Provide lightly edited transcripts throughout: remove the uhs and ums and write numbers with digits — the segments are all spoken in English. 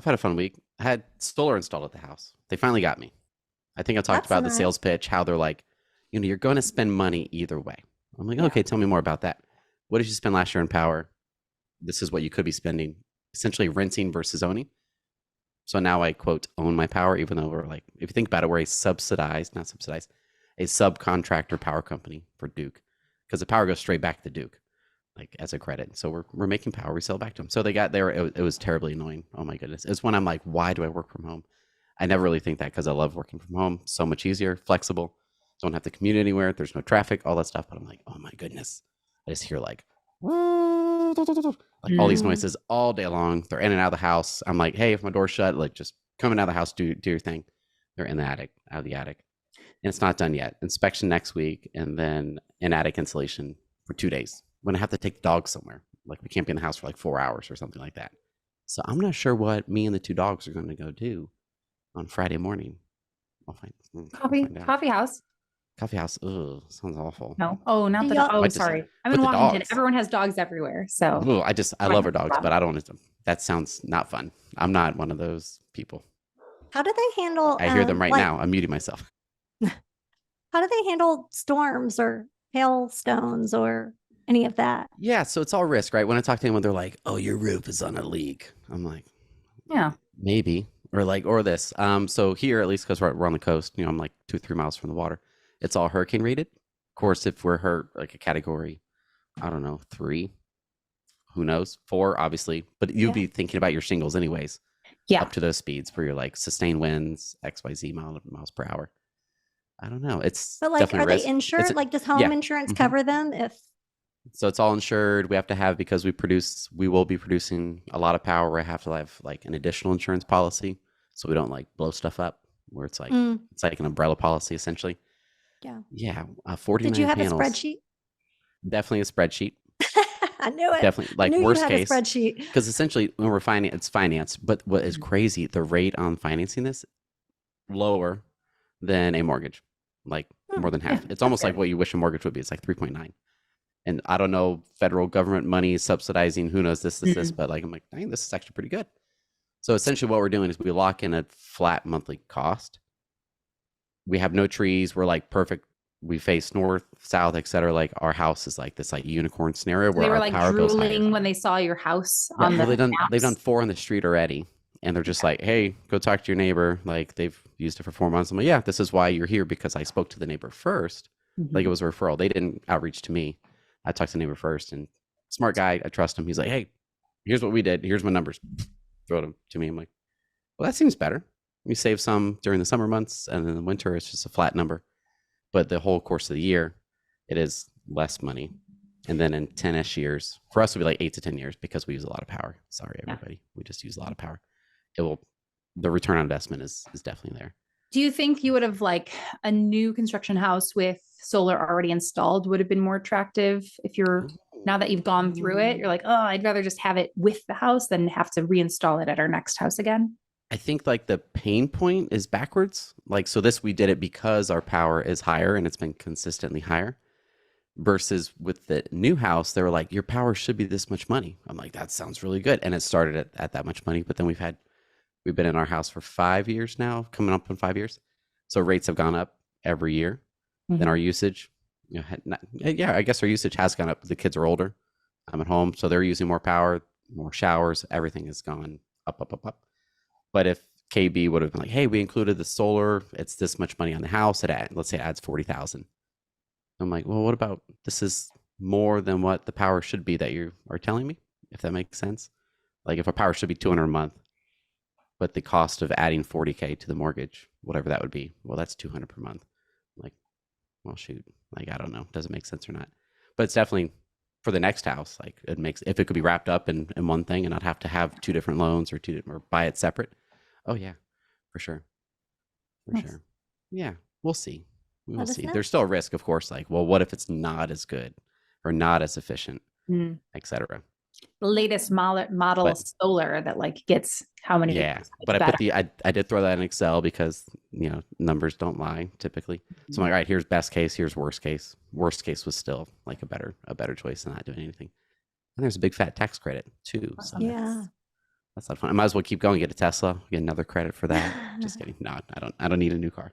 I've had a fun week. I had solar installed at the house. They finally got me. I think I talked That's about the nice. sales pitch, how they're like, you're going to spend money either way. I'm like, Yeah. okay, tell me more about that. What did you spend last year in power? This is what you could be spending, essentially renting versus owning. So now I quote own my power, even though we're like, if you think about it, we're a not subsidized, a subcontractor power company for Duke, because the power goes straight back to Duke, like as a credit. So we're making power, we sell it back to them. So they got there. It was terribly annoying. Oh my goodness, it's when I'm like, why do I work from home? I never really think that because I love working from home. So much easier, flexible. Don't have to commute anywhere. There's no traffic, all that stuff. But I'm like, oh my goodness, I just hear like all these Mm. noises all day long. They're in and out of the house. I'm like, hey, if my door's shut, like just coming out of the house, do your thing. They're in the attic, out of the attic. And it's not done yet. Inspection next week, and then an attic installation for 2 days. When I have to take the dog somewhere. Like we can't be in the house for like 4 hours or something like that. So I'm not sure what me and the two dogs are going to go do on Friday morning. I'll Coffee find out. coffee house. Coffee house. Ugh, sounds awful. No. Oh, not Do the y'all- oh, Might just sorry. I'm with in the Washington. dogs. Everyone has dogs everywhere. So Ooh, I love our dogs, but I don't want to. That sounds not fun. I'm not one of those people. How do they handle? I hear them right now. I'm muting myself. How do they handle storms or hailstones or any of that? Yeah, so it's all risk, right? When I talk to anyone, they're like, "Oh, your roof is on a leak." I'm like, yeah. maybe, or this. So here, at least because we're on the coast, I'm like 2-3 miles from the water. It's all hurricane rated. Of course, if we're hurt like a category, I don't know, 3, who knows, 4, obviously. But you'd be thinking about your shingles anyways. Yeah. Up to those speeds for your like sustained winds, XYZ miles per hour. I don't know. It's But like, definitely are they risk. insured? Like, does home insurance Mhm. cover them if? So it's all insured. We have to have, because we will be producing a lot of power. We have to have like an additional insurance policy, so we don't like blow stuff up. Where it's like it's like an umbrella policy essentially. Yeah. Yeah. 49 Did you have panels. a spreadsheet? Definitely a spreadsheet. I knew it. Definitely, I like knew worst you had case, a spreadsheet. because essentially when we're it's financed. But what is crazy, the rate on financing this lower than a mortgage, like more than half. It's almost like what you wish a mortgage would be. It's like 3.9. And I don't know, federal government money subsidizing, who knows this, but like, I'm like, dang, this is actually pretty good. So essentially what we're doing is we lock in a flat monthly cost. We have no trees. We're like perfect. We face north, south, etc. Like our house is like this like unicorn scenario where They were our like power bill's higher. drooling when they saw your house Yeah, on the they've maps. done 4 on the street already. And they're just like, hey, go talk to your neighbor. Like they've used it for 4 months. I'm like, yeah, this is why you're here, because I spoke to the neighbor first. Like it was a referral. They didn't outreach to me. I talked to the neighbor first, and smart guy, I trust him. He's like, hey, here's what we did. Here's my numbers. Throw them to me. I'm like, well, that seems better. We save some during the summer months, and in the winter, it's just a flat number. But the whole course of the year, it is less money. And then in 10-ish years, for us, it'll be like 8 to 10 years, because we use a lot of power. Sorry, everybody. We just use a lot of power. The return on investment is definitely there. Do you think you would have like a new construction house with solar already installed would have been more attractive if now that you've gone through it, you're like, oh, I'd rather just have it with the house than have to reinstall it at our next house again? I think like the pain point is backwards. Like, so we did it because our power is higher and it's been consistently higher, versus with the new house, they were like, your power should be this much money. I'm like, that sounds really good. And it started at that much money. But then we've been in our house for 5 years now, coming up on 5 years. So rates have gone up every year. Then our usage, I guess our usage has gone up. The kids are older. I'm at home, so they're using more power, more showers. Everything has gone up, up, up, up. But if KB would have been like, hey, we included the solar, it's this much money on the house, let's say it adds 40,000. I'm like, well, what about, this is more than what the power should be that you are telling me, if that makes sense. Like if our power should be 200 a month, but the cost of adding 40K to the mortgage, whatever that would be, well, that's 200 per month. Like, well, shoot, like, I don't know, does it make sense or not? But it's definitely for the next house, like if it could be wrapped up in one thing and not have to have 2 different loans or buy it separate. Oh yeah, for sure. Sure. Yeah, we'll see. We'll see. There's still a risk, of course, like, well, what if it's not as good or not as efficient, etc. The latest model of solar that like gets how many? Yeah, but I did throw that in Excel because numbers don't lie typically. So I'm like, all right, here's best case, here's worst case. Worst case was still like a better choice than not doing anything. And there's a big fat tax credit too. So that's That's not fun. I might as well keep going. Get a Tesla. Get another credit for that. Just kidding. No, I don't. I don't need a new car.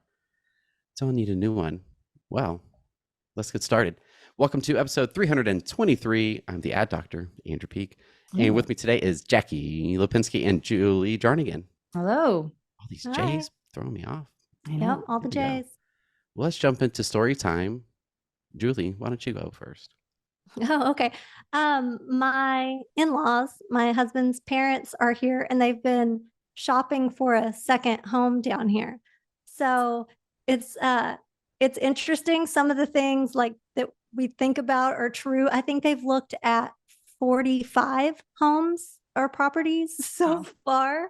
Don't need a new one. Well, let's get started. Welcome to episode 323. I'm the ad doctor, Andrew Peak. And with me today is Jackie Lipinski and Julie Jarnigan. Hello. All these Hi. J's throwing me off. I know. Yep, all the There we go. J's. Well, let's jump into story time. Julie, why don't you go first? Oh, okay. My in-laws, my husband's parents are here and they've been shopping for a second home down here. So it's interesting. Some of the things like that we think about are true. I think they've looked at 45 homes or properties so Wow.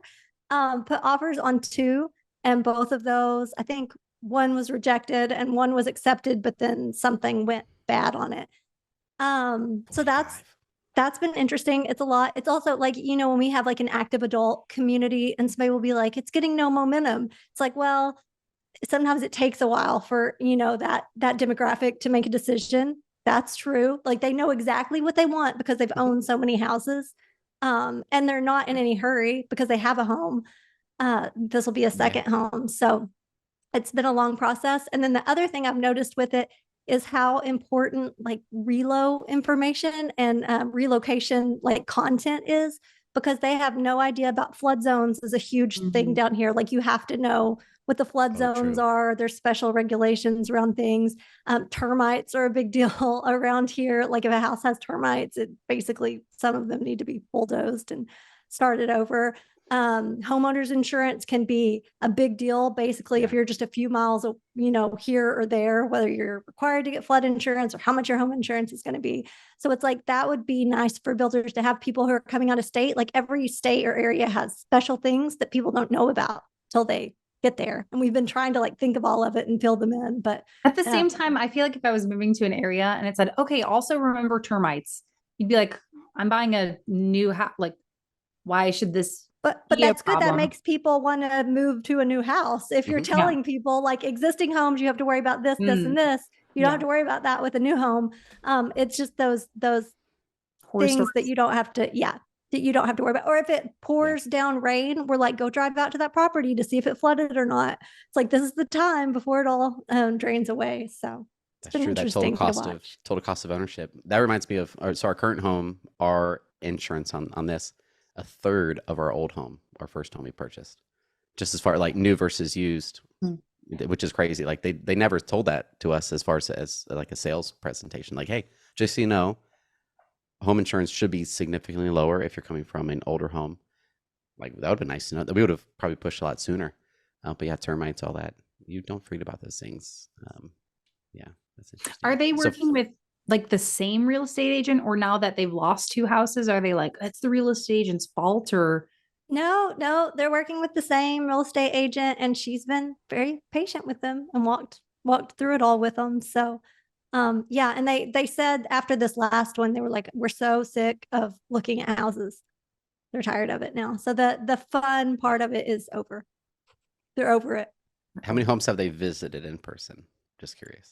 far, put offers on 2, and both of those, I think one was rejected and one was accepted, but then something went bad on it. So 45. that's been interesting. It's a lot. It's also like, when we have like an active adult community and somebody will be like, it's getting no momentum. It's like, well, sometimes it takes a while for, that demographic to make a decision. That's true. Like they know exactly what they want because they've owned so many houses. And they're not in any hurry because they have a home. This will be a second home. So it's been a long process. And then the other thing I've noticed with it is how important like relo information and relocation like content is, because they have no idea about flood zones is a huge thing Mhm. down here. Like you have to know what the flood Oh, zones true. are. There's special regulations around things. Termites are a big deal around here. Like if a house has termites, it basically, some of them need to be bulldozed and started over. Homeowners insurance can be a big deal. Basically, if Yeah. you're just a few miles, here or there, whether you're required to get flood insurance or how much your home insurance is going to be. So it's like, that would be nice for builders to have people who are coming out of state. Like every state or area has special things that people don't know about till they get there. And we've been trying to like think of all of it and fill them in, but At the same time, I feel like if I was moving to an area and it said, okay, also remember termites, you'd be like, I'm buying a new house. Like, why should this But be a that's good. That problem? makes people want to move to a new house. If you're Mhm. Yeah. telling people like existing homes, you have to worry about this, this, and this. You don't have Yeah. to worry about that with a new home. It's just those Horror things that stories. you don't have to, that you don't have to worry about. Or if it pours down rain, we're like, go drive out to that property to see if it flooded or not. It's like, this is the time before it all drains away. So it's That's been true. That total interesting to cost of watch. ownership. That reminds me of our current home. Our insurance on this, a third of our old home, our first home we purchased. Just as far like new versus used, Mm. which is crazy. Like they never told that to us as far as like a sales presentation. Like, hey, just so you know, home insurance should be significantly lower if you're coming from an older home. Like that would have been nice to know. We would have probably pushed a lot sooner. But yeah, termites, all that. You don't read about those things. Yeah, that's interesting. Are they So- working with like the same real estate agent, or now that they've lost 2 houses, are they like, it's the real estate agent's fault? Or No, they're working with the same real estate agent, and she's been very patient with them and walked through it all with them. So, yeah, and they said after this last one, they were like, "We're so sick of looking at houses. They're tired of it now." So the fun part of it is over. They're over it. How many homes have they visited in person? Just curious.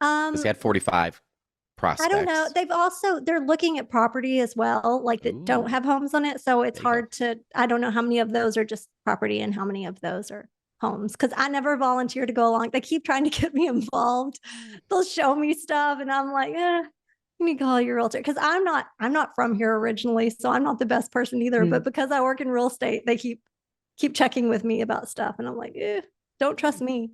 Um, Because they had 45 prospects. I don't know. They're looking at property as well, like that don't Ooh. have homes on it. So it's There you go. hard to, I don't know how many of those are just property and how many of those are homes. Cause I never volunteer to go along. They keep trying to get me involved. They'll show me stuff and I'm like, you need to call your realtor. Cause I'm not from here originally. So I'm not the best person either, Mm. but because I work in real estate, they keep checking with me about stuff. And I'm like, don't trust me.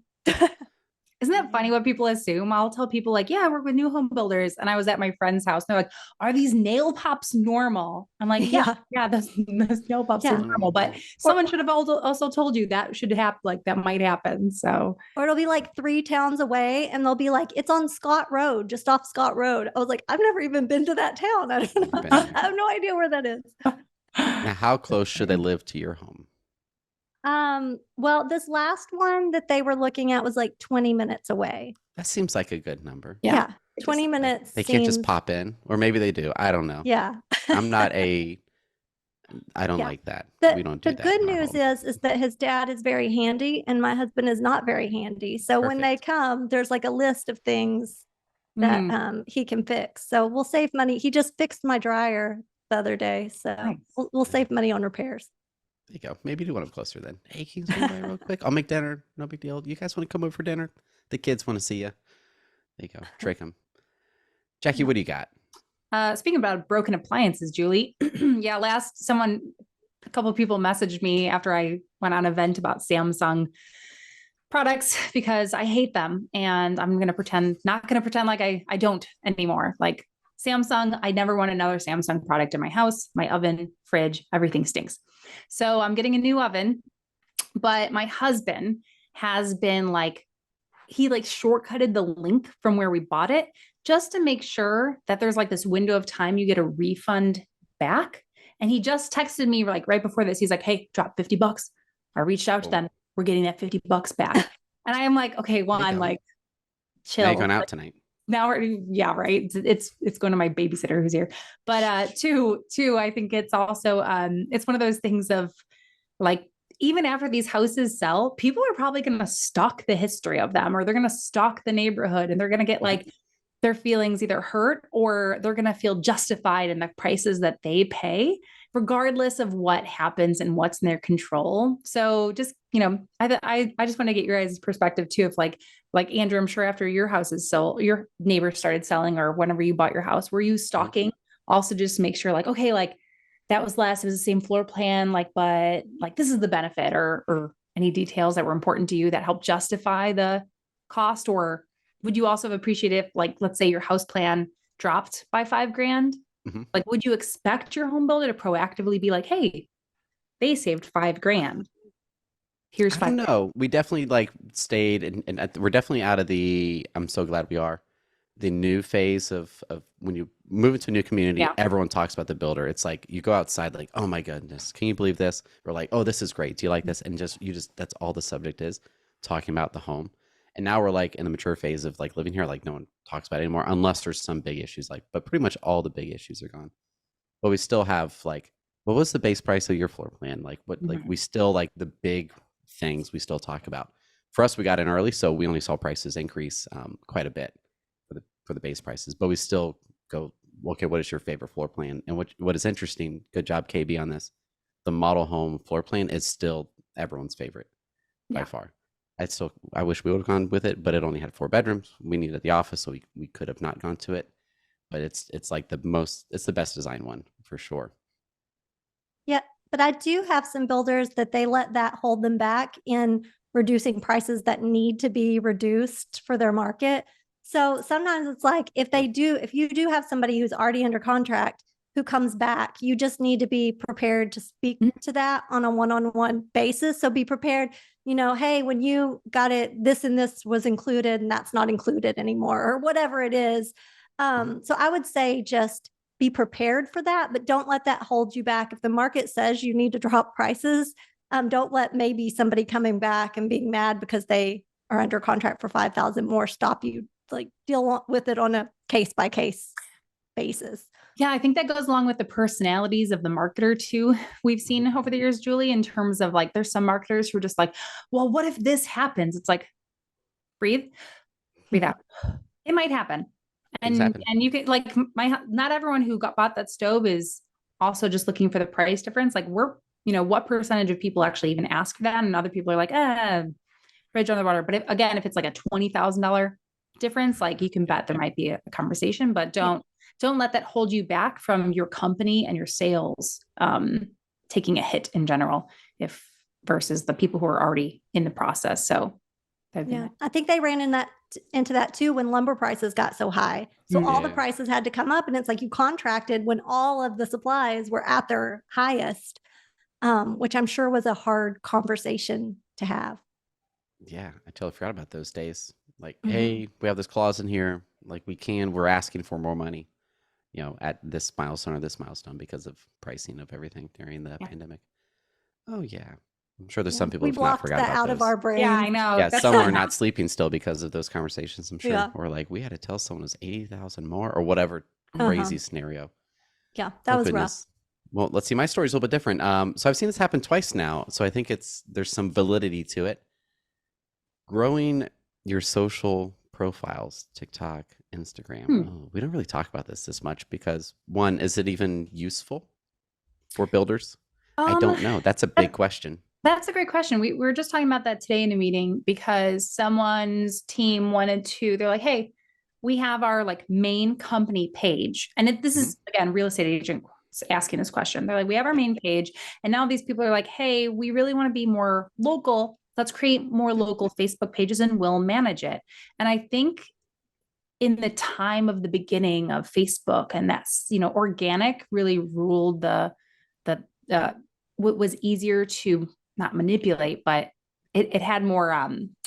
isn't that funny what people assume? I'll tell people like, yeah, I work with new home builders. And I was at my friend's house. And they're like, are these nail pops normal? I'm like, yeah, those nail pops Yeah. are normal. But someone should have also told you that should happen, like that might happen. So Or it'll be like 3 towns away and they'll be like, it's on Scott Road, just off Scott Road. I was like, I've never even been to that town. I don't know. Never been there. I have no idea where that is. Now, how close should they live to your home? Well, this last one that they were looking at was like 20 minutes away. That seems like a good number. Yeah. 20 minutes. They can't just seems- pop in, or maybe they do. I don't know. Yeah. I'm not a. I don't Yeah. like that. The, We don't do the that. good in our news home. is that his dad is very handy and my husband is not very handy. So when they Perfect. come, there's like a list of things that Mhm. he can fix. So we'll save money. He just fixed my dryer the other day. So Nice. we'll save money on repairs. There you go. Maybe do one up closer then. Hey, can you swing by real quick? I'll make dinner. No big deal. You guys want to come over for dinner? The kids want to see you. There you go. Trick them. Jackie, what do you got? Speaking about broken appliances, Julie. Yeah, a couple of people messaged me after I went on an event about Samsung products because I hate them. And I'm not going to pretend like I don't anymore. Like Samsung, I never want another Samsung product in my house. My oven, fridge, everything stinks. So I'm getting a new oven, but my husband has been he shortcutted the link from where we bought it just to make sure that there's this window of time you get a refund back. And he just texted me right before this. He's like, hey, drop $50. I reached out to them. We're getting that $50 back. And I am like, okay, well, I'm chill. Now you're going out tonight. Now yeah, right. It's going to my babysitter who's here. But two, I think it's also it's one of those things of even after these houses sell, people are probably going to stalk the history of them, or they're going to stalk the neighborhood, and they're going to get their feelings either hurt or they're going to feel justified in the prices that they pay, regardless of what happens and what's in their control. So just, I just want to get your guys' perspective too. If like Andrew, I'm sure after your house is sold, your neighbor started selling, or whenever you bought your house, were you stalking also just to make sure okay, that was less, it was the same floor plan, but this is the benefit, or any details that were important to you that helped justify the cost? Or would you also have appreciated if let's say your house plan dropped by $5,000? Mm-hmm. Would you expect your home builder to proactively be like, hey, they saved $5,000. Here's $5,000. I don't know. We definitely stayed and we're definitely out of I'm so glad we are. The new phase of when you move into a new community, everyone talks about the builder. It's you go outside, oh my goodness, can you believe this? Or oh, this is great. Do you like this? And that's all the subject is, talking about the home. And now we're in the mature phase of living here. No one talks about it anymore unless there's some big issues. But pretty much all the big issues are gone. But we still have what was the base price of your floor plan? We still the big things we still talk about. For us, we got in early, so we only saw prices increase quite a bit for the base prices. But we still go, okay, what is your favorite floor plan? And what is interesting? Good job, KB, on this. The model home floor plan is still everyone's favorite by far. I wish we would have gone with it, but it only had 4 bedrooms. We needed the office, so we could have not gone to it. But it's the best design one for sure. Yeah, but I do have some builders that they let that hold them back in reducing prices that need to be reduced for their market. So sometimes it's if you do have somebody who's already under contract who comes back, you just need to be prepared to speak to that on a one-on-one basis. So be prepared, hey, when you got it, this and this was included and that's not included anymore, or whatever it is. So I would say just be prepared for that, but don't let that hold you back. If the market says you need to drop prices, don't let maybe somebody coming back and being mad because they are under contract for $5,000 more stop you. Deal with it on a case by case basis. Yeah, I think that goes along with the personalities of the marketer too. We've seen over the years, Julie, in terms of there's some marketers who are just well, what if this happens? It's breathe out. It might happen. And you can not everyone who bought that stove is also just looking for the price difference. What percentage of people actually even ask for that? And other people are bridge on the water. But if it's a $20,000 difference, you can bet there might be a conversation, but don't let that hold you back from your company and your sales taking a hit in general, versus the people who are already in the process. So I think they ran into that too when lumber prices got so high. So all the prices had to come up, and it's you contracted when all of the supplies were at their highest, which I'm sure was a hard conversation to have. Yeah, I totally forgot about those days. Hey, we have this clause in here. We're asking for more money, at this milestone or this milestone because of pricing of everything during the pandemic. Oh yeah. I'm sure there's some people who've not forgot about out those. Of our brain. Yeah, I know. Yeah, some are not sleeping still because of those conversations, I'm sure. Yeah. Or we had to tell someone it was 80,000 more or whatever crazy scenario. Yeah, that was rough. Well, let's see. My story's a little bit different. So I've seen this happen twice now. So I think there's some validity to it. Growing your social profiles, TikTok, Instagram. Oh, we don't really talk about this much because one, is it even useful for builders? I don't know. That's a big question. That's a great question. We were just talking about that today in a meeting because someone's team wanted to, they're like, hey, we have our like main company page. And this is again, real estate agent asking this question. They're like, we have our main page. And now these people are like, hey, we really want to be more local. Let's create more local Facebook pages and we'll manage it. And I think in the time of the beginning of Facebook and that's, organic really ruled what was easier to not manipulate, but it had more,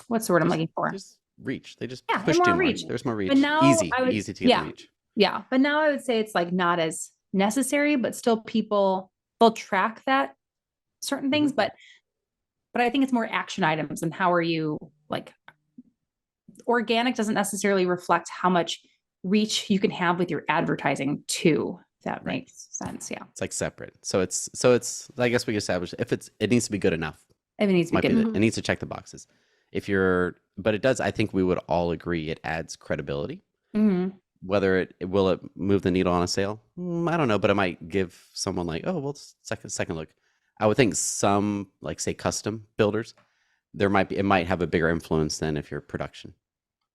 what's the word I'm looking for? Just reach. They just Yeah, pushed more in more. reach. There's more reach. But now Easy I would- to get the reach. Yeah. But now I would say it's like not as necessary, but still people, they'll track that certain things, but I think it's more action items and how are you like organic doesn't necessarily reflect how much reach you can have with your advertising too. If that makes sense. Yeah. It's like separate. So it's I guess we can establish if it needs to be good enough. If it needs to be Might be good. it needs to check the boxes. But it does, I think we would all agree it adds credibility. Mhm. Whether will it move the needle on a sale? I don't know, but it might give someone like, oh, well, second look. I would think some like say custom builders, it might have a bigger influence than if you're production.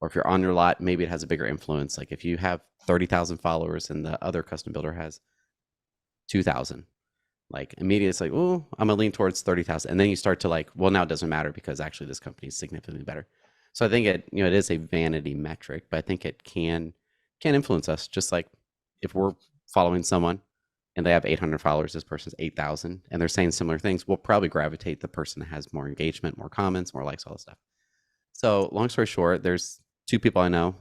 Or if you're on your lot, maybe it has a bigger influence. Like if you have 30,000 followers and the other custom builder has 2,000, like immediately it's like, oh, I'm gonna lean towards 30,000. And then you start to like, well, now it doesn't matter because actually this company is significantly better. So I think it is a vanity metric, but I think it can influence us. Just like if we're following someone and they have 800 followers, this person's 8,000, and they're saying similar things, we'll probably gravitate the person that has more engagement, more comments, more likes, all this stuff. So long story short, there's two people I know.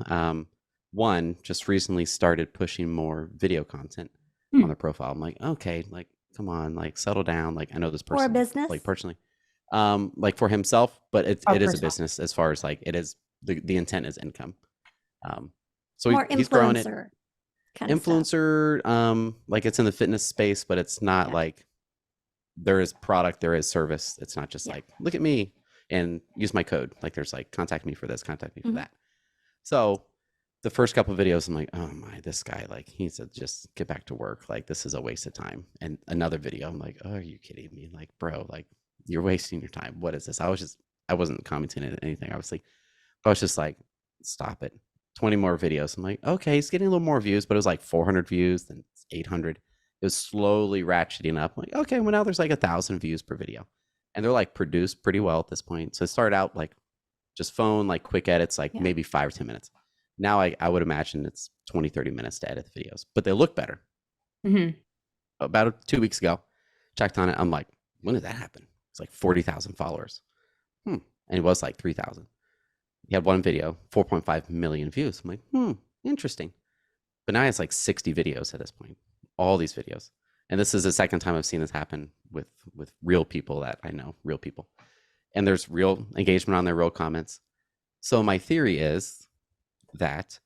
One just recently started pushing more video content on their profile. I'm like, okay, like, come on, like settle down. Like I know this person For a business? like personally, like for himself, but it is a personal. business as far as like it is the intent is income. So More he's growing it. influencer kind of stuff. Influencer, like it's in the fitness space, but it's not Yeah. like there is product, there is service. It's not just Yeah. like, look at me and use my code. Like there's like, contact me for this, contact me for Mhm. that. So the first couple of videos, I'm like, oh my, this guy, like he needs to just get back to work. Like this is a waste of time. And another video, I'm like, oh, are you kidding me? Like, bro, like you're wasting your time. What is this? I wasn't commenting on anything, obviously. I was just like, stop it. 20 more videos. I'm like, okay, he's getting a little more views, but it was like 400 views, then 800. It was slowly ratcheting up. I'm like, okay, well now there's like 1,000 views per video. And they're like produced pretty well at this point. So it started out like just phone, like quick edits, like Yeah. maybe 5 or 10 minutes. Now I would imagine it's 20, 30 minutes to edit the videos, but they look better. Mhm. About 2 weeks ago, checked on it. I'm like, when did that happen? It's like 40,000 followers. And it was like 3,000. He had one video, 4.5 million views. I'm like, interesting. But now it's like 60 videos at this point, all these videos. And this is the second time I've seen this happen with real people that I know, real people. And there's real engagement on there, real comments. So my theory is that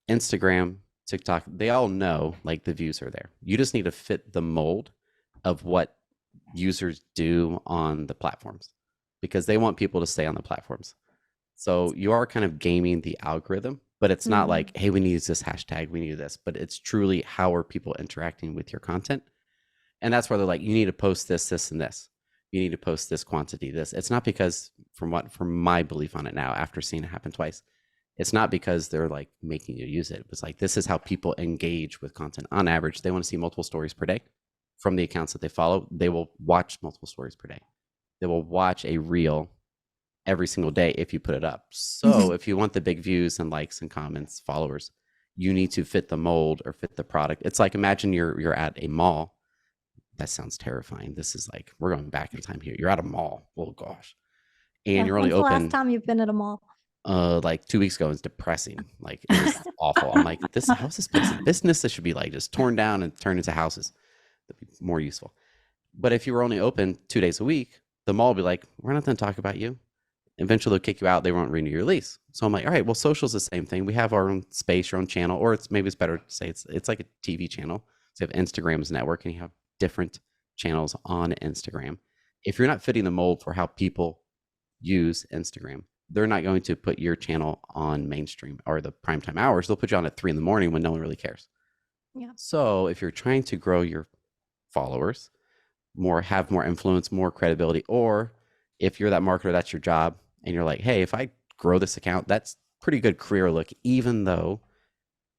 Instagram, TikTok, they all know like the views are there. You just need to fit the mold of what users do on the platforms because they want people to stay on the platforms. So you are kind of gaming the algorithm, but it's not Mhm. like, hey, we need to use this hashtag, we need this, but it's truly how are people interacting with your content? And that's where they're like, you need to post this, this, and this. You need to post this quantity, this. It's not because from my belief on it now, after seeing it happen twice, it's not because they're like making you use it. It's like, this is how people engage with content. On average, they want to see multiple stories per day from the accounts that they follow. They will watch multiple stories per day. They will watch a reel every single day if you put it up. So if you want the big views and likes and comments, followers, you need to fit the mold or fit the product. It's like, imagine you're at a mall. That sounds terrifying. This is like, we're going back in time here. You're at a mall. Oh gosh. And Yeah, you're only when's the open last time you've been at a mall? like 2 weeks ago. It's depressing. Like it was awful. I'm like, how is this place a business? This should be like just torn down and turned into houses. That'd be more useful. But if you were only open 2 days a week, the mall would be like, we're not going to talk about you. Eventually they'll kick you out. They won't renew your lease. So I'm like, all right, well, social's the same thing. We have our own space, your own channel, or maybe it's better to say it's like a TV channel. So you have Instagram's network and you have different channels on Instagram. If you're not fitting the mold for how people use Instagram, they're not going to put your channel on mainstream or the primetime hours. They'll put you on at 3 a.m. when no one really cares. Yeah. So if you're trying to grow your followers, have more influence, more credibility. Or if you're that marketer, that's your job, and you're like, hey, if I grow this account, that's pretty good career look, even though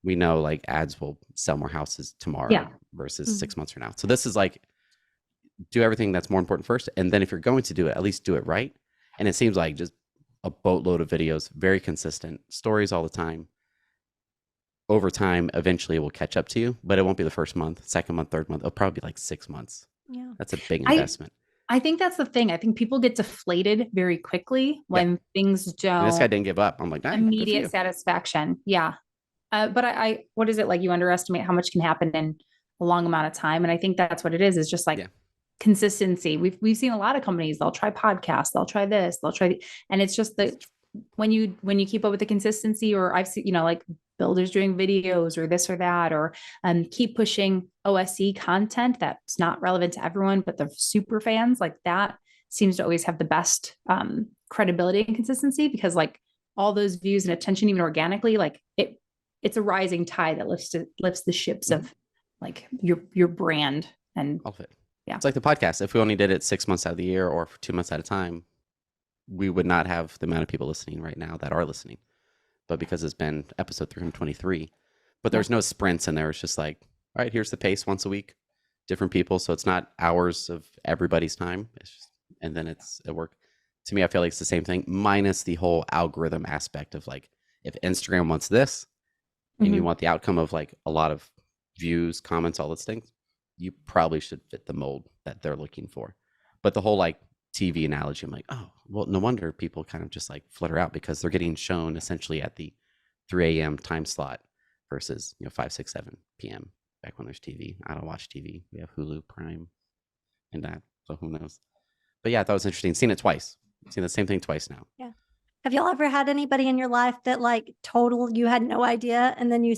we know like ads will sell more houses tomorrow Yeah. versus Mhm. 6 months from now. So this is like, do everything that's more important first, and then if you're going to do it, at least do it right. And it seems like just a boatload of videos, very consistent stories all the time. Over time, eventually it will catch up to you, but it won't be the first month, second month, third month. It'll probably be like 6 months. Yeah. That's a big I- investment. I think that's the thing. I think people get deflated very quickly when things And this guy don't didn't give up. I'm like, "Nice, good for you." immediate satisfaction. Yeah. But I, what is it like? You underestimate how much can happen in a long amount of time. And I think that's what it is just like Yeah. consistency. We've seen a lot of companies, they'll try podcasts, they'll try this, they'll try, and it's just that when you keep up with the consistency, or I've seen, like builders doing videos or this or that, or keep pushing OSC content that's not relevant to everyone, but the super fans, like that seems to always have the best credibility and consistency, because like all those views and attention, even organically, like it's a rising tide that lifts the ships of like your brand. And All of it. Yeah. It's like the podcast. If we only did it 6 months out of the year or 2 months at a time, we would not have the amount of people listening right now that are listening. But because it's been episode 323, but there's no sprints in there. It's just like, all right, here's the pace once a week, different people. So it's not hours of everybody's time. It's just, and then it work. To me, I feel like it's the same thing, minus the whole algorithm aspect of like, if Instagram wants this and you want the outcome of like a lot of views, comments, all those things, you probably should fit the mold that they're looking for. But the whole like TV analogy, I'm like, oh, well, no wonder people kind of just like flutter out, because they're getting shown essentially at the 3 a.m. time slot versus 5, 6, 7 p.m. back when there's TV. I don't watch TV. We have Hulu, Prime, and that. So who knows? But yeah, I thought it was interesting. Seen it twice. Seen the same thing twice now. Yeah. Have y'all ever had anybody in your life that like total you had no idea, and then you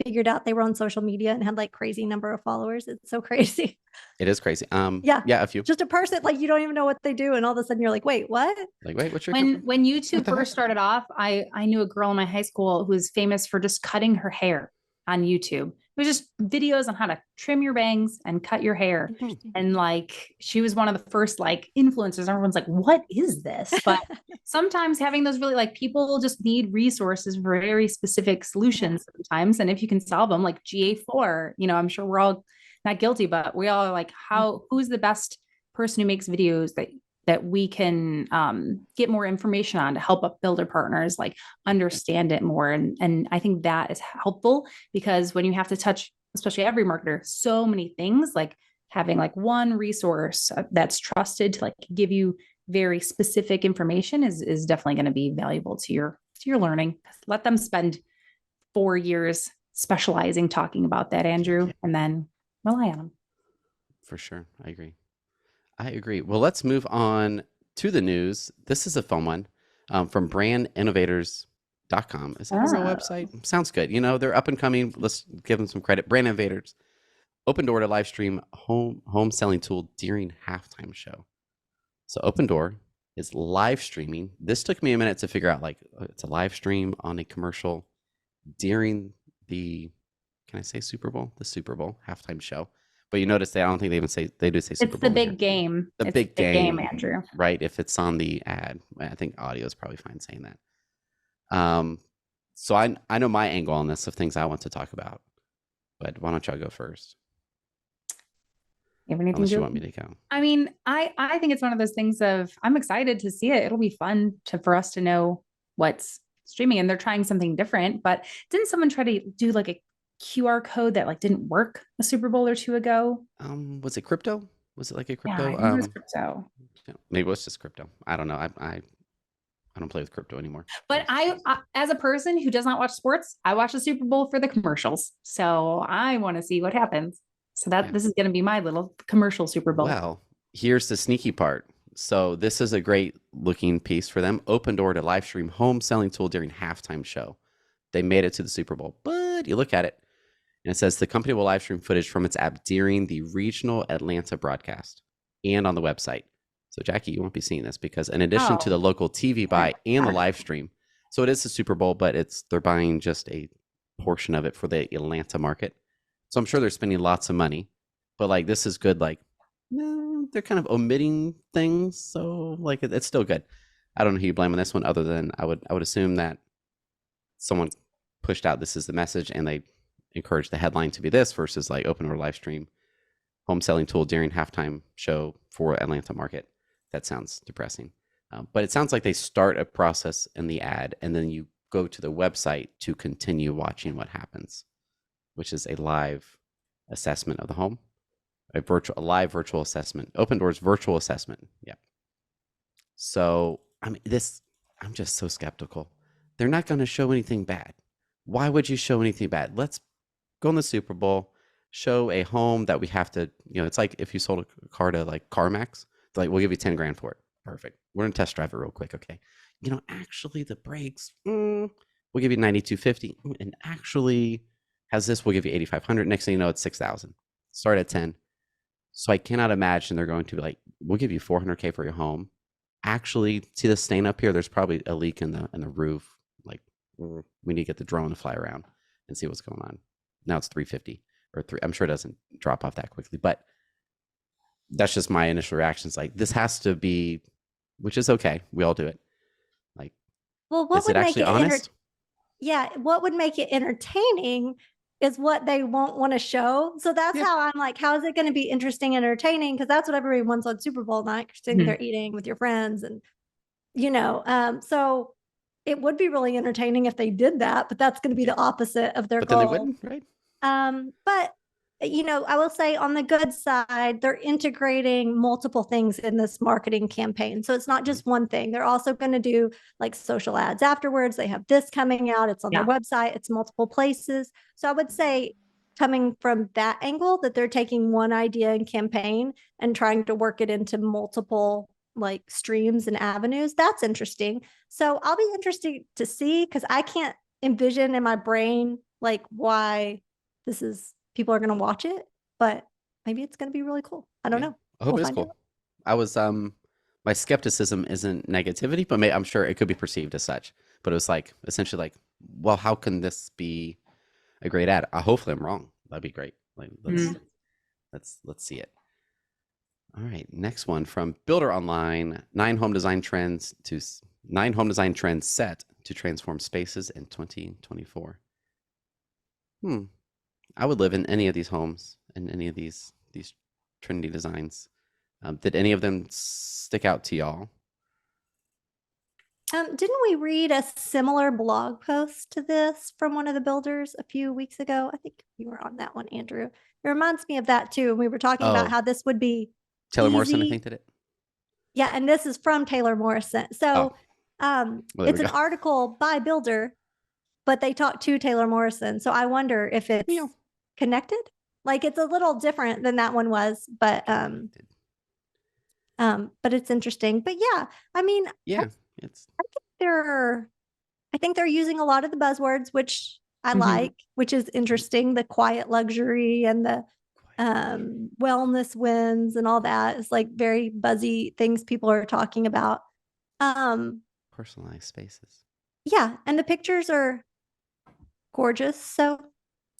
figured out they were on social media and had like crazy number of followers? It's so crazy. It is crazy. Yeah, a few. just a person like you don't even know what they do, and all of a sudden you're like, wait, what? Like, wait, what's your when YouTube What the heck? first started off, I knew a girl in my high school who was famous for just cutting her hair on YouTube. It was just videos on how to trim your bangs and cut your hair. Interesting. And like, she was one of the first like influencers. Everyone's like, what is this? But sometimes having those really like, people just need resources for very specific solutions sometimes. And if you can solve them, like GA4, I'm sure we're all not guilty, but we all are like, who's the best person who makes videos that we can get more information on to help up builder partners, like understand it more. And I think that is helpful, because when you have to touch, especially every marketer, so many things, like having like one resource that's trusted to like give you very specific information is definitely going to be valuable to your learning. Let them spend 4 years specializing, talking about that, Andrew, and then rely on them. For sure. I agree. Well, let's move on to the news. This is a fun one from brandinnovators.com. Is that a real website? Sounds good. They're up and coming. Let's give them some credit. Brand Innovators. Open Door to live stream home selling tool during halftime show. So Open Door is live streaming. This took me a minute to figure out, like, it's a live stream on a commercial during the, can I say Super Bowl? The Super Bowl halftime show. But you notice I don't think they even say, they do say Super It's Bowl. the big game. The It's big game, Andrew. Right? If it's on the ad, I think audio is probably fine saying that. So I know my angle on this of things I want to talk about, but why don't y'all go first? You have anything Unless to you want me to go. I mean, I think it's one of those things of, I'm excited to see it. It'll be fun for us to know what's streaming, and they're trying something different. But didn't someone try to do like a QR code that like didn't work a Super Bowl or two ago? Was it crypto? Was it like a crypto? Yeah, I think it was crypto. Maybe it was just crypto. I don't know. I don't play with crypto anymore. But I, as a person who does not watch sports, I watch the Super Bowl for the commercials. So I want to see what happens. So this is going to be my little commercial Super Bowl. Well, here's the sneaky part. So this is a great looking piece for them. Open Door to live stream home selling tool during halftime show. They made it to the Super Bowl, but you look at it and it says the company will live stream footage from its app during the regional Atlanta broadcast and on the website. So Jackie, you won't be seeing this because in addition to the local TV buy and the live stream, so it is the Super Bowl, but they're buying just a portion of it for the Atlanta market. So I'm sure they're spending lots of money, but like this is good, like they're kind of omitting things, so like it's still good. I don't know who you blame on this one, other than I would assume that someone pushed out this is the message, and they encouraged the headline to be this versus like Opendoor live stream home selling tool during halftime show for Atlanta market. That sounds depressing. But it sounds like they start a process in the ad, and then you go to the website to continue watching what happens, which is a live assessment of the home, a live virtual assessment, Opendoor's virtual assessment. Yeah. So I'm just so skeptical. They're not going to show anything bad. Why would you show anything bad? Let's go in the Super Bowl, show a home that we have to, it's like if you sold a car to like CarMax, they're like, we'll give you 10 grand for it. Perfect. We're going to test drive it real quick. Okay. Actually the brakes, we'll give you 9,250, and actually has this, we'll give you 8,500. Next thing you know, it's 6,000. Start at 10. So I cannot imagine they're going to be like, we'll give you 400K for your home. Actually, see the stain up here? There's probably a leak in the roof. Like, we need to get the drone to fly around and see what's going on. Now it's 350 or 3. I'm sure it doesn't drop off that quickly, but that's just my initial reactions. Like, this has to be, which is okay. We all do it. Like, Well, what is would it make actually it honest? yeah, what would make it entertaining is what they won't want to show. So that's Yeah. how I'm like, how is it going to be interesting, entertaining? Because that's what everybody wants on Super Bowl night. You're sitting there eating with your friends, and so it would be really entertaining if they did that, but that's going to be the opposite of their But then they goal. wouldn't, right? But I will say on the good side, they're integrating multiple things in this marketing campaign. So it's not just one thing. They're also going to do like social ads afterwards. They have this coming out. It's on their website. It's multiple places. So I would say, coming from that angle, that they're taking one idea and campaign and trying to work it into multiple like streams and avenues. That's interesting. So I'll be interested to see, because I can't envision in my brain like why people are going to watch it, but maybe it's going to be really cool. I don't know. I hope We'll it is find cool. out. I was my skepticism isn't negativity, but I'm sure it could be perceived as such. But it was like essentially like, well, how can this be a great ad? Hopefully I'm wrong. That'd be great. Like let's see it. All right, next one from Builder Online: 9 home design trends set to transform spaces in 2024. I would live in any of these homes and any of these trendy designs. Did any of them stick out to y'all? Didn't we read a similar blog post to this from one of the builders a few weeks ago? I think you were on that one, Andrew. It reminds me of that too. We were talking about how this would be Taylor Morrison, I easy. think, did it. Yeah, and this is from Taylor Morrison. So it's an article by Builder, but they talk to Taylor Morrison. So I wonder if it's connected. Like, it's a little different than that one was, but it's interesting. But yeah, I mean, I think they're using a lot of the buzzwords, which I like, which is interesting. The quiet luxury and the wellness wins and all that is like very buzzy things people are talking about. Personalized spaces. Yeah, and the pictures are gorgeous. So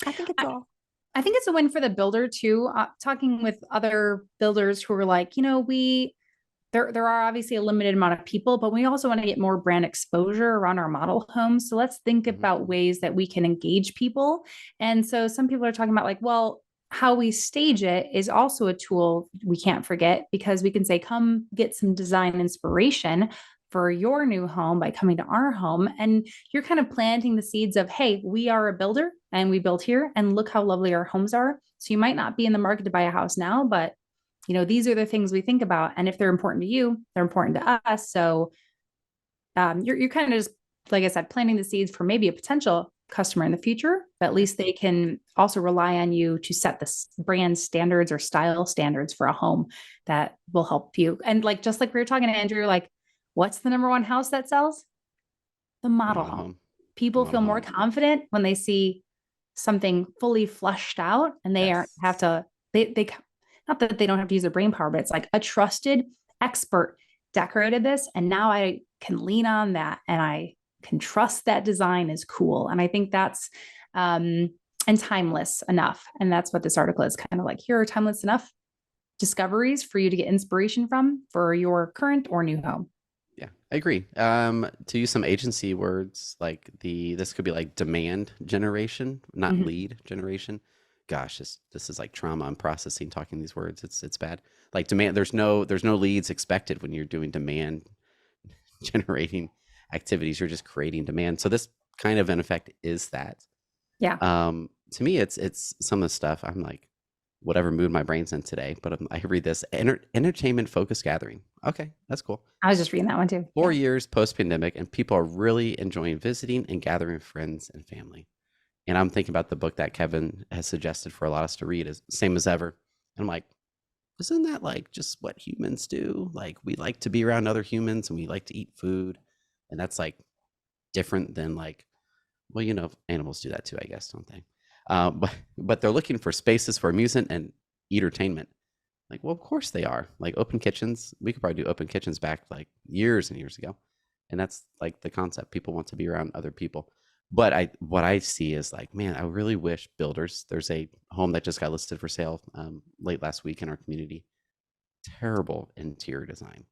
I think it's all. I think it's a win for the builder too. Talking with other builders who are like, there are obviously a limited amount of people, but we also want to get more brand exposure around our model homes. So let's think about ways that we can engage people. And so some people are talking about like, well, how we stage it is also a tool we can't forget, because we can say, come get some design inspiration for your new home by coming to our home. And you're kind of planting the seeds of, hey, we are a builder and we built here, and look how lovely our homes are. So you might not be in the market to buy a house now, but these are the things we think about. And if they're important to you, they're important to us. So you're kind of just, like I said, planting the seeds for maybe a potential customer in the future, but at least they can also rely on you to set the brand standards or style standards for a home that will help you. And like, just like we were talking to Andrew, like, what's the number one house that sells? The model home. People feel more confident when they see something fully fleshed out, and they they not that they don't have to use their brain power, but it's like a trusted expert decorated this, and now I can lean on that and I can trust that design is cool. And I think that's and timeless enough. And that's what this article is kind of like. Here are timeless enough discoveries for you to get inspiration from for your current or new home. Yeah, I agree. To use some agency words, like this could be like demand generation, not Mhm. lead generation. Gosh, this is like trauma. I'm processing talking these words. It's bad. Like demand. There's no leads expected when you're doing demand generating activities. You're just creating demand. So this kind of in effect is that. Yeah. To me, it's some of the stuff I'm like, whatever mood my brain's in today. But I read this entertainment focused gathering. Okay, that's cool. I was just reading that one too. 4 years post pandemic, and people are really enjoying visiting and gathering with friends and family. And I'm thinking about the book that Kevin has suggested for a lot of us to read, is Same as Ever. And I'm like, isn't that like just what humans do? Like we like to be around other humans and we like to eat food. And that's like different than like, well, animals do that too, I guess, don't they? But they're looking for spaces for amusement and entertainment. Like, well, of course they are. Like open kitchens, we could probably do open kitchens back like years and years ago. And that's like the concept. People want to be around other people. But what I see is like, man, I really wish builders, there's a home that just got listed for sale late last week in our community. Terrible interior design.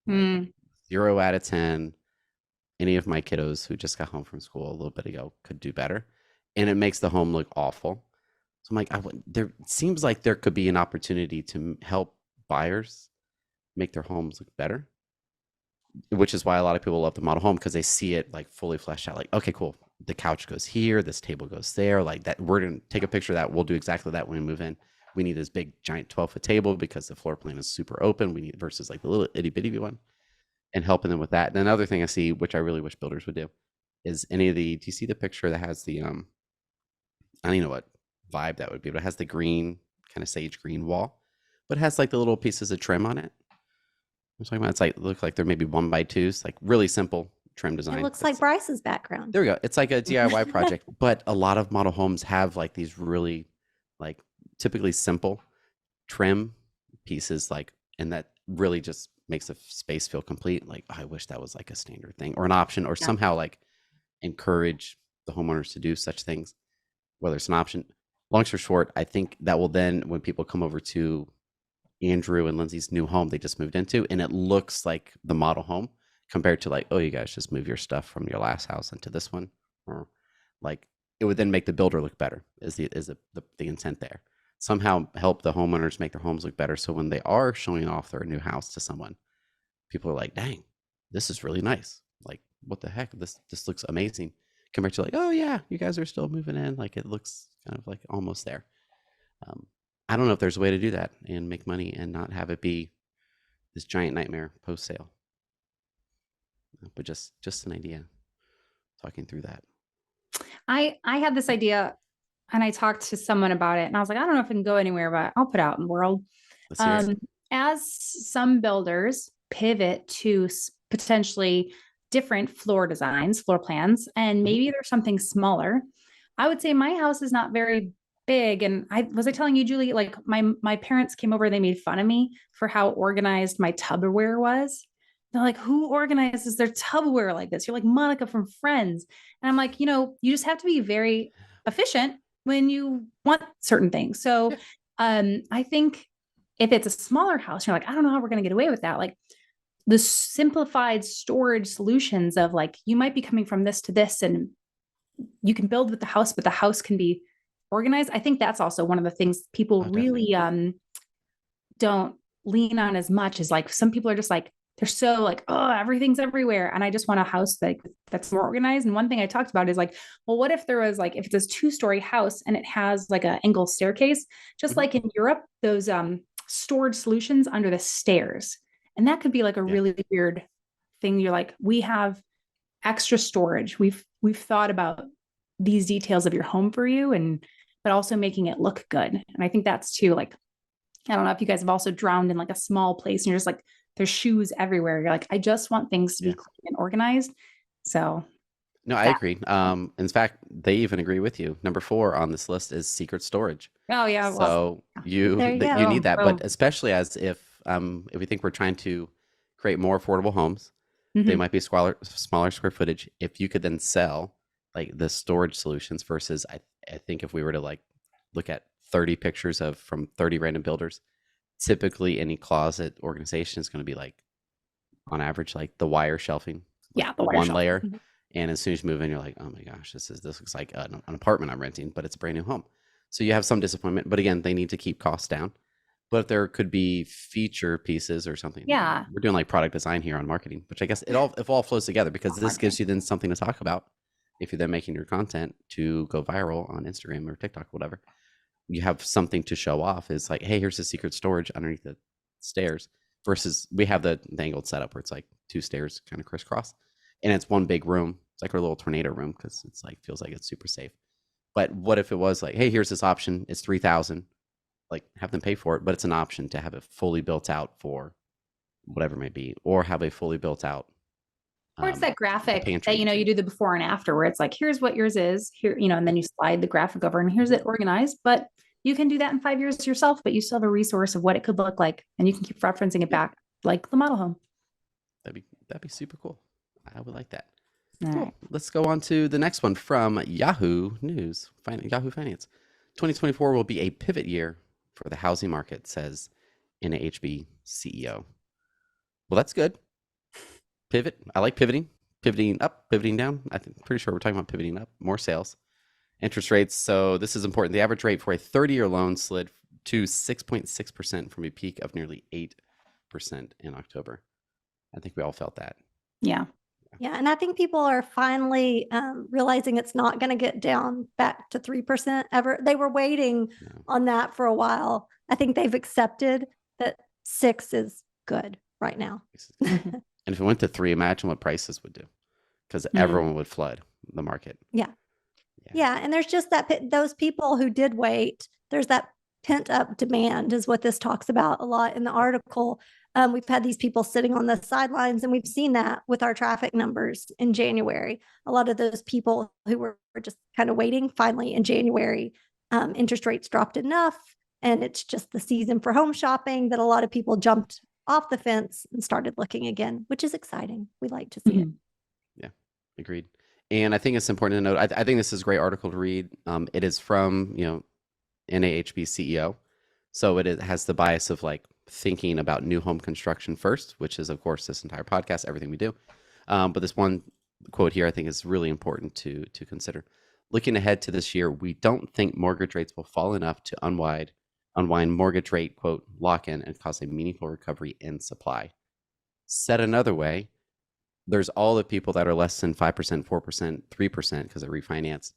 Like Mm. 0 out of 10. Any of my kiddos who just got home from school a little bit ago could do better. And it makes the home look awful. So I'm like, there seems like there could be an opportunity to help buyers make their homes look better, which is why a lot of people love the model home, because they see it like fully fleshed out. Like, okay, cool. The couch goes here, this table goes there. Like that, we're gonna take a picture of that. We'll do exactly that when we move in. We need this big giant 12-foot table because the floor plan is super open. We need versus like the little itty bitty one, and helping them with that. And another thing I see, which I really wish builders would do, is do you see the picture that has the I don't even know what vibe that would be, but it has the green, kind of sage green wall, but it has like the little pieces of trim on it. I'm talking about, it's like, look like they're maybe 1x2s, like really simple trim design. It looks like Bryce's background. There we go. It's like a DIY project, but a lot of model homes have like these really like typically simple trim pieces, like, and that really just makes the space feel complete. Like, oh, I wish that was like a standard thing or an option, or somehow like encourage the homeowners to do such things, whether it's an option. Long story short, I think that will then, when people come over to Andrew and Lindsay's new home they just moved into, and it looks like the model home compared to like, oh, you guys just move your stuff from your last house into this one, or like it would then make the builder look better, is the intent there. Somehow help the homeowners make their homes look better, so when they are showing off their new house to someone, people are like, dang, this is really nice. Like, what the heck? This looks amazing. Compared to like, oh yeah, you guys are still moving in. Like it looks kind of like almost there. I don't know if there's a way to do that and make money and not have it be this giant nightmare post sale. But just an idea. Talking through that. I had this idea and I talked to someone about it and I was like, I don't know if it can go anywhere, but I'll put it out in the world. Let's hear it. As some builders pivot to potentially different floor designs, floor plans, and maybe there's something smaller. I would say my house is not very big. And I telling you, Julie, like my parents came over, they made fun of me for how organized my Tupperware was. They're like, who organizes their Tupperware like this? You're like Monica from Friends. And I'm like, you just have to be very efficient when you want certain things. So I think if it's a smaller house, you're like, I don't know how we're going to get away with that. Like the simplified storage solutions of like, you might be coming from this to this and you can build with the house, but the house can be organized. I think that's also one of the things people really don't lean on as much, as like some people are just like, they're so like, oh, everything's everywhere. And I just want a house that's more organized. And one thing I talked about is like, well, what if there was like, if it's a 2-story house and it has like an angle staircase, just like in Europe, those storage solutions under the stairs. And that could be like a really weird thing. You're like, we have extra storage. We've thought about these details of your home for you, but also making it look good. And I think that's too, like, I don't know if you guys have also drowned in like a small place and you're just like, there's shoes everywhere. You're like, I just want things to be clean and organized. So. No, I agree. In fact, they even agree with you. Number 4 on this list is secret storage. Oh yeah. So you need that, but especially as if we think we're trying to create more affordable homes, they might be smaller square footage. If you could then sell like the storage solutions versus, I think if we were to like look at 30 pictures from 30 random builders, typically any closet organization is going to be like, on average, like the wire shelving, Yeah, the the wire one shelf. layer. Mhm. And as soon as you move in, you're like, oh my gosh, this looks like an apartment I'm renting, but it's a brand new home. So you have some disappointment, but again, they need to keep costs down. But if there could be feature pieces or something, Yeah. we're doing like product design here on marketing, which I guess it all flows together because this Marketing. gives you then something to talk about. If you're then making your content to go viral on Instagram or TikTok, whatever, you have something to show off. Is like, hey, here's the secret storage underneath the stairs. Versus we have the angled setup where it's like 2 stairs kind of crisscross, and it's one big room. It's like our little tornado room because it's like feels like it's super safe. But what if it was like, hey, here's this option. It's 3,000. Like have them pay for it, but it's an option to have it fully built out for whatever it may be, or have a fully built out. Or it's that graphic pantry that, you know, you do the before and after where it's like, here's what yours is here, you know, and then you slide the graphic over and here's it organized. But you can do that in 5 years yourself, but you still have a resource of what it could look like. And you can keep referencing it back like the model home. That'd be super cool. I would like that. All Cool. right. Let's go on to the next one from Yahoo News, Yahoo Finance. 2024 will be a pivot year for the housing market, says NAHB CEO. Well, that's good. Pivot. I like pivoting. Pivoting up, pivoting down. Pretty sure we're talking about pivoting up. More sales. Interest rates. So this is important. The average rate for a 30-year loan slid to 6.6% from a peak of nearly 8% in October. I think we all felt that. Yeah. Yeah, and I think people are finally realizing it's not going to get down back to 3% ever. They were waiting No. on that for a while. I think they've accepted that 6 is good right now. And if it went to 3, imagine what prices would do, because Mhm. everyone would flood the market. Yeah, and there's just that those people who did wait, there's that pent up demand is what this talks about a lot in the article. We've had these people sitting on the sidelines, and we've seen that with our traffic numbers in January. A lot of those people who were just kind of waiting, finally in January, interest rates dropped enough, and it's just the season for home shopping that a lot of people jumped off the fence and started looking again, which is exciting. We like to see it. Mhm. Agreed. And I think it's important to note, I think this is a great article to read. It is from, NAHB CEO. So it has the bias of like thinking about new home construction first, which is, of course, this entire podcast, everything we do. But this one quote here, I think is really important to consider. Looking ahead to this year, we don't think mortgage rates will fall enough to unwind mortgage rate, quote, lock-in and cause a meaningful recovery in supply. Said another way, there's all the people that are less than 5%, 4%, 3% because they refinance.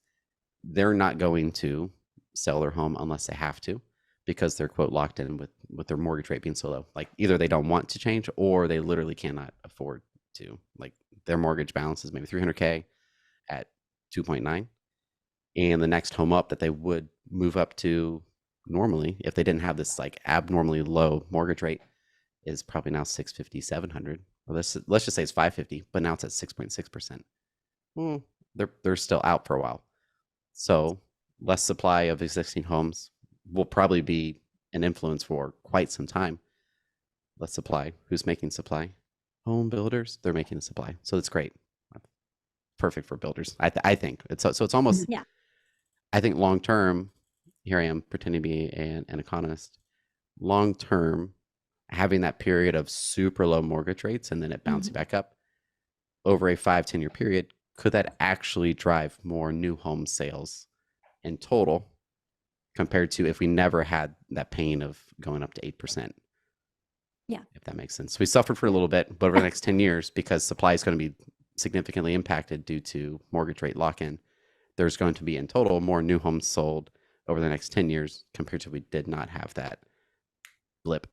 They're not going to sell their home unless they have to, because they're, quote, locked in with their mortgage rate being so low. Like either they don't want to change or they literally cannot afford to. Like their mortgage balance is maybe $300K at 2.9. And the next home up that they would move up to normally, if they didn't have this like abnormally low mortgage rate, is probably now 650, 700. Or let's just say it's 550, but now it's at 6.6%. Well, they're still out for a while. So less supply of existing homes will probably be an influence for quite some time. Less supply. Who's making supply? Home builders. They're making a supply. So that's great. Perfect for builders. I think it's so it's almost. Yeah. I think long term. Here I am pretending to be an economist. Long term, having that period of super low mortgage rates and then it bouncing back up over a 5-10 year period, could that actually drive more new home sales in total compared to if we never had that pain of going up to 8%? Yeah. If that makes sense. We suffered for a little bit, but over the next 10 years, because supply is going to be significantly impacted due to mortgage rate lock-in, there's going to be in total more new homes sold over the next 10 years compared to we did not have that blip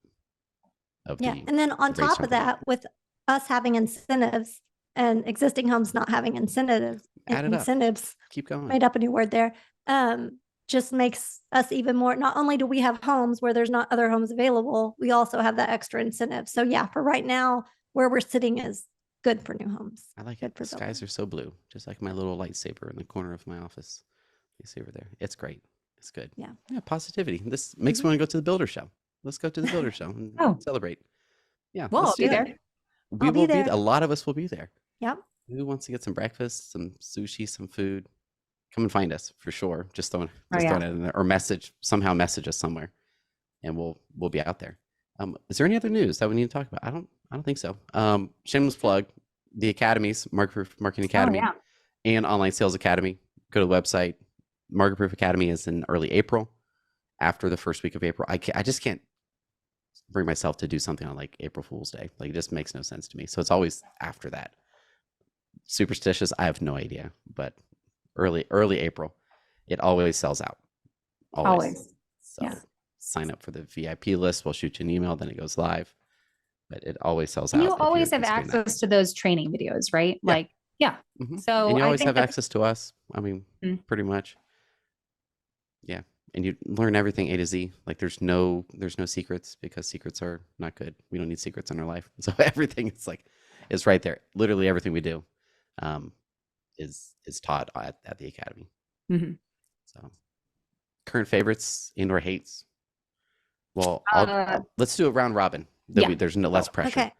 of Yeah. the And then on rates top of jumping up. that, with us having incentives and existing homes not having incentives, Add it up. incentives, Keep going. made up a new word there, just makes us even more, not only do we have homes where there's not other homes available, we also have that extra incentive. So yeah, for right now, where we're sitting is good for new homes. I like Good it. for The skies building. are so blue, just like my little lightsaber in the corner of my office. You see over there. It's great. It's good. Yeah. Yeah. Positivity. This makes me want to go to the builder show. Let's go to the builder show and Oh. celebrate. Yeah. Well, I'll let's be do that. there. We I'll be will be there. there. A lot of us will be there. Yep. Who wants to get some breakfast, some sushi, some food? Come and find us for sure. Just throwing yeah. it in there, or message us somewhere, and we'll be out there. Is there any other news that we need to talk about? I don't think so. Shameless plug, the academies, Market Proof Marketing Academy yeah. and Online Sales Academy. Go to the website. Market Proof Academy is in early April. After the first week of April, I just can't bring myself to do something on like April Fool's Day. Like it just makes no sense to me. So it's always after that. Superstitious, I have no idea, but early April, it always sells out. Always. So Yeah. sign up for the VIP list. We'll shoot you an email, then it goes live. But it always sells And out. you if you're always have considering that. access to those training videos, right? Yeah. Like, yeah. Mhm. So and you I always think have that- access to us. I mean, pretty much. Yeah. And you learn everything A to Z. Like there's no secrets because secrets are not good. We don't need secrets in our life. So everything is right there. Literally everything we do is taught at the academy. Mhm. So current favorites and/or hates. Well, let's do a round robin. Yeah. There's no less pressure. Okay.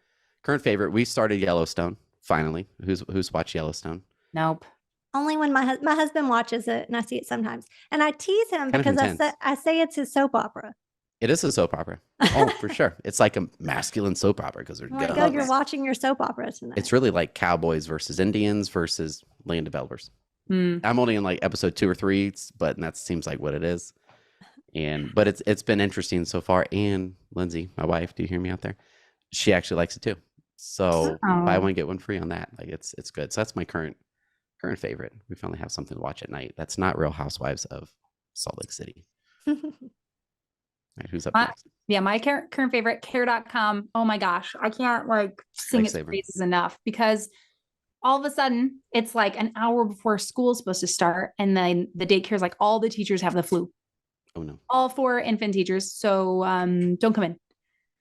Current favorite. We started Yellowstone finally. Who's watched Yellowstone? Nope. Only when my husband watches it and I see it sometimes. And I tease him Kind of because intense. I say it's his soap opera. It is a soap opera. Oh, for sure. It's like a masculine soap opera because they're I'm like, oh, guns. you're watching your soap opera tonight. It's really like cowboys versus Indians versus land developers. Hmm. I'm only in like episode 2 or 3, but that seems like what it is. But it's been interesting so far. And Lindsay, my wife, do you hear me out there? She actually likes it too. So buy Oh. one get one free on that. Like it's good. So that's my current favorite. We finally have something to watch at night. That's not Real Housewives of Salt Lake City. All right, who's up next? Yeah, my current favorite, care.com. Oh my gosh, I can't like sing its Lifesaver. praises enough because all of a sudden it's like an hour before school's supposed to start. And then the daycare is like all the teachers have the flu, Oh no. all 4 infant teachers. So don't come in.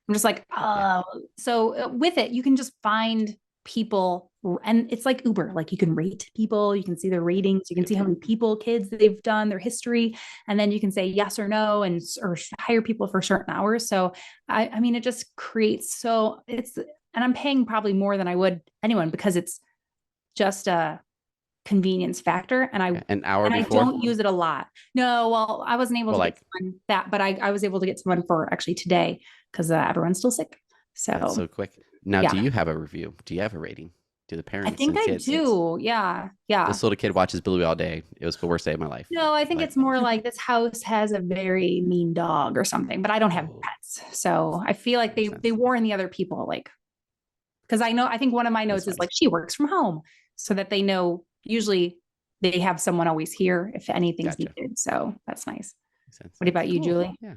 I'm just like, Yeah. so with it, you can just find people and it's like Uber, like you can rate people, you can see their ratings, you can see how many kids they've done, their history, and then you can say yes or no or hire people for certain hours. So I mean, it just creates and I'm paying probably more than I would anyone because it's just a convenience factor. And An hour I before. don't use it a lot. No, well, I wasn't able Well, to get someone but I was able to get someone for actually today because everyone's still sick. That's so quick. Now, yeah. do you have a review? Do you have a rating? Do the parents? I think and I kids? do. Yeah. Yeah. This little kid watches Bluey all day. It was the worst day of my life. No, I think Like- it's more like this house has a very mean dog or something, but I don't have Oh. pets. So I feel like Makes sense. they warn the other people, like, because I think one of my notes That's is like, she works from home so that they know usually they have someone always here if anything's Gotcha. needed. So that's nice. Makes sense. What about you, Cool. Julie? Yeah.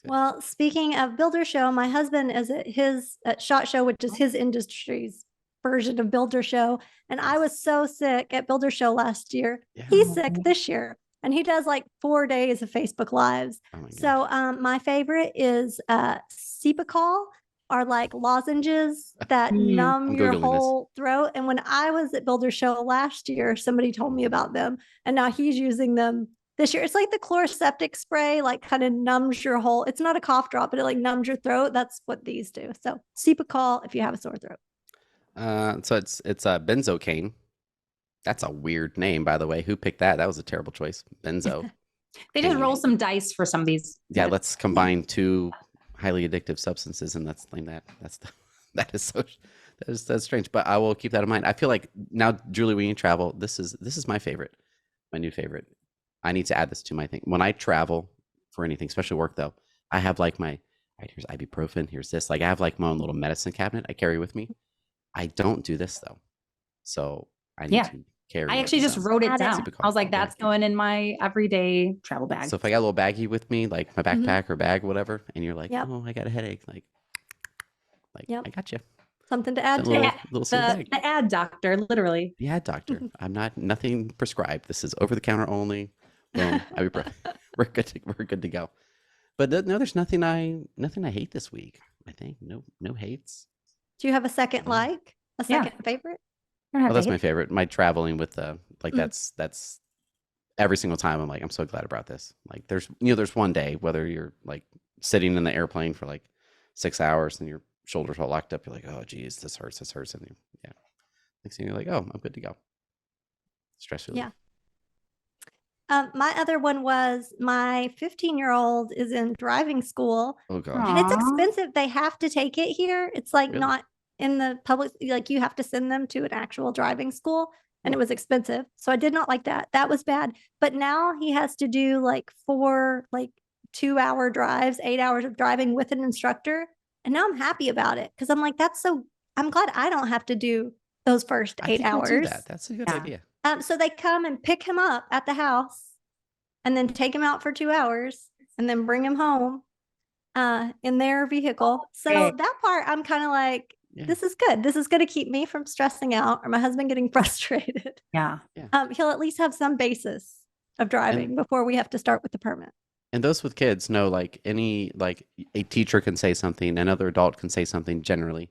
Good. Well, speaking of Builder Show, my husband is at SHOT Show, which is his industry's version of Builder Show. And I was so sick at Builder Show last year. Yeah. He's sick this year. And he does like 4 days of Facebook Lives. Oh my gosh. So my favorite is Cepacol, are like lozenges that numb I'm your Googling this. whole throat. And when I was at Builder Show last year, somebody told me about them. And now he's using them this year. It's like the chloroseptic spray, like kind of numbs your whole, it's not a cough drop, but it like numbs your throat. That's what these do. So Cepacol if you have a sore throat. So it's benzocaine. That's a weird name, by the way. Who picked that? That was a terrible choice. Benzo. They just Dang. roll some dice for some of these. Yeah, let's combine 2 highly addictive substances and let's name that. That's strange. But I will keep that in mind. I feel like now, Julie, when you travel, this is my favorite, my new favorite. I need to add this to my thing. When I travel for anything, especially work though, I have like here's ibuprofen, here's this. Like I have like my own little medicine cabinet I carry with me. I don't do this though. So I need Yeah. to carry I it, actually just so- wrote it Add it. down. I was like, that's going in my everyday travel bag. So if I got a little baggie with me, like my Mhm. backpack or bag, whatever, and you're like, Yep. oh, I got a headache, like Yep. I got you. Something to add A to little, it. little silly bag. the ad doctor, literally. Yeah, doctor. I'm not nothing prescribed. This is over the counter only. Boom. Ibuprofen. We're good to go. But no, there's nothing I hate this week. I think no hates. Do you have a second like? A Yeah. second favorite? I don't have Oh, that's to my hate- favorite. My traveling with like Mm. that's every single time I'm like, I'm so glad about this. Like there's one day whether you're like sitting in the airplane for like 6 hours and your shoulders all locked up, you're like, oh geez, this hurts, and next thing you're like, oh, I'm good to go. Stress relief. Yeah. My other one was my 15-year-old is in driving school Oh gosh. and it's Aw. expensive. They have to take it here. It's like Really? not in the public, like you have to send them to an actual driving school and it was expensive. So I did not like that. That was bad. But now he has to do like 4 like 2-hour drives, 8 hours of driving with an instructor. And now I'm happy about it because I'm like, I'm glad I don't have to do those first I 8 think we'll do hours. that. That's a good Yeah. idea. So they come and pick him up at the house and then take him out for 2 hours and then bring him home in their vehicle. So Okay. that part, I'm kind of like, Yeah. this is good. This is going to keep me from stressing out or my husband getting frustrated. Yeah. He'll at least have some basis of driving before we have to start with the permit. And those with kids know, like a teacher can say something, another adult can say something generally,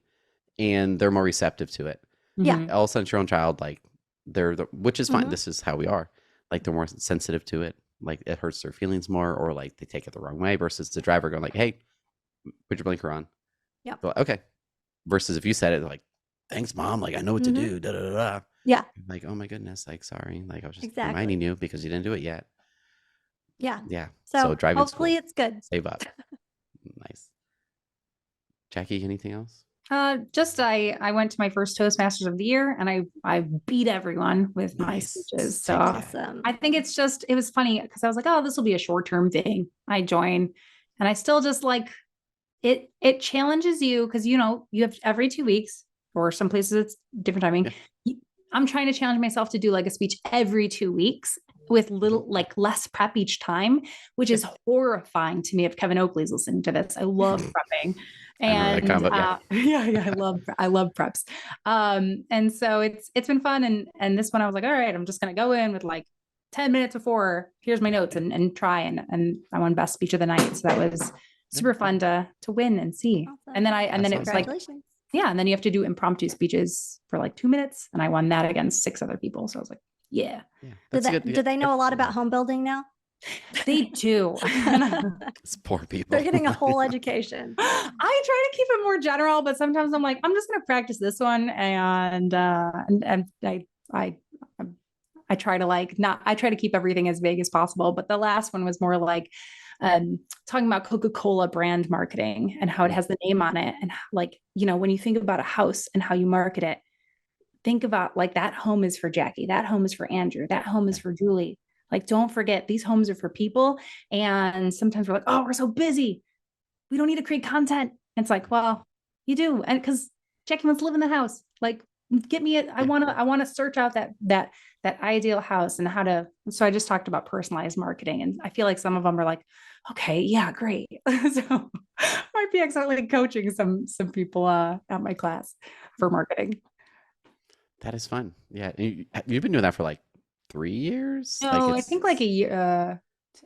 and they're more receptive to it. Yeah. Mhm. All of a sudden, it's your own child, like which is fine. Mhm. This is how we are. Like they're more sensitive to it. Like it hurts their feelings more, or like they take it the wrong way. Versus the driver going like, "Hey, put your blinker on." Yeah. They're like, okay. Versus if you said it, they're like, "Thanks, mom. Like I know what to Mhm. do." Da, da, da, da. Yeah. I'm like, oh my goodness. Like sorry. Like I was just Exactly. reminding you because you didn't do it yet. Yeah. Yeah. So driving hopefully school, it's good. save up. Nice. Jackie, anything else? Just I went to my first Toastmasters of the year and I beat everyone with my Nice. speeches. So Take that. Awesome. I think it was funny because I was like, oh, this will be a short-term thing. I join and I still just like it challenges you because you have every 2 weeks, or some places it's different timing. I'm trying to challenge myself to do like a speech every 2 weeks with little like less prep each time, which is horrifying to me if Kevin Oakley's listening to this. I love prepping. I remember that And combo, yeah. I love preps. And so it's been fun. And this one I was like, all right, I'm just gonna go in with like 10 minutes before, here's my notes and try and I won best speech of the night. So that was super fun to win and see. Awesome. And then That's it was like, Congratulations. yeah. And then you have to do impromptu speeches for like 2 minutes. And I won that against 6 other people. So I was like, yeah, Yeah. Do they know a lot about home building now? they do. It's poor people. They're getting a whole education. I try to keep it more general, but sometimes I'm like, I'm just going to practice this one. And I try to I try to keep everything as vague as possible. But the last one was more like, talking about Coca-Cola brand marketing and how it has the name on it. And like, when you think about a house and how you market it, think about like that home is for Jackie, that home is for Andrew, that home is for Julie. Like, don't forget these homes are for people. And sometimes we're like, oh, we're so busy, we don't need to create content. And it's like, well, you do. And because Jackie wants to live in the house, like get me I want to search out that ideal house and how to. So I just talked about personalized marketing. And I feel like some of them are like, okay, yeah, great. So might be accidentally coaching some people at my class for marketing. That is fun. Yeah. You've been doing that for like 3 years? No, I think like a year, I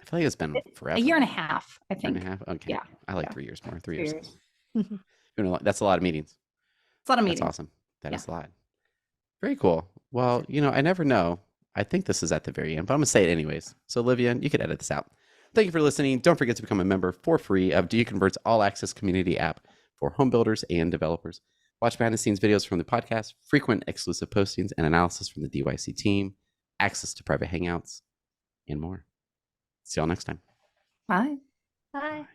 feel like it's been forever. a year and a half, I Year think. and a half? Okay. Yeah. I like Yeah. 3 years more. 3 3 years. years. That's a lot of meetings. It's a lot of That's meetings. awesome. That Yeah. is a lot. Very cool. Well, I never know. I think this is at the very end, but I'm going to say it anyways. So, Olivia, you could edit this out. Thank you for listening. Don't forget to become a member for free of Do You Convert's all access community app for home builders and developers. Watch behind the scenes videos from the podcast, frequent exclusive postings and analysis from the DYC team, access to private hangouts, and more. See y'all next time. Bye. Bye.